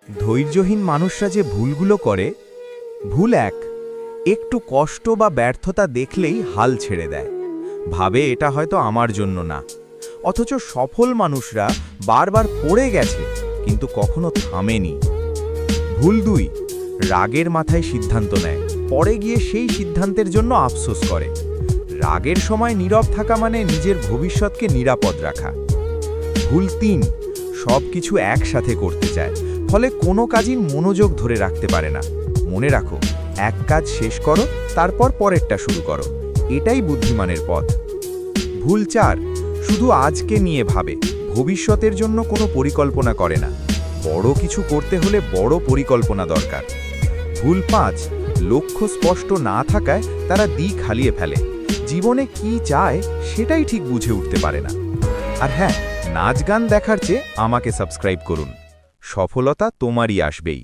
ধৈর্যহীন মানুষরা যে ভুলগুলো করে। ভুল এক, একটু কষ্ট বা ব্যর্থতা দেখলেই হাল ছেড়ে দেয়, ভাবে এটা হয়তো আমার জন্য না। অথচ সফল মানুষরা বারবার পড়ে গেছে কিন্তু কখনো থামেনি। ভুল দুই, রাগের মাথায় সিদ্ধান্ত নেয়, পরে গিয়ে সেই সিদ্ধান্তের জন্য আফসোস করে। রাগের সময় নীরব থাকা মানে নিজের ভবিষ্যৎকে নিরাপদ রাখা। ভুল তিন, সব কিছু একসাথে করতে চায়, ফলে কোনো কাজই মনোযোগ ধরে রাখতে পারে না। মনে রাখো, এক কাজ শেষ করো, তারপর পরেরটা শুরু করো, এটাই বুদ্ধিমানের পথ। ভুল চার, শুধু আজকে নিয়ে ভাবে, ভবিষ্যতের জন্য কোনো পরিকল্পনা করে না। বড় কিছু করতে হলে বড় পরিকল্পনা দরকার। ভুল পাঁচ, লক্ষ্য স্পষ্ট না থাকায় তারা দিক হারিয়ে ফেলে, জীবনে কি চায় সেটাই ঠিক বুঝে উঠতে পারে না। আর হ্যাঁ, নাচ গান দেখার চেয়ে আমাকে সাবস্ক্রাইব করুন, সফলতা তোমারই আসবেই।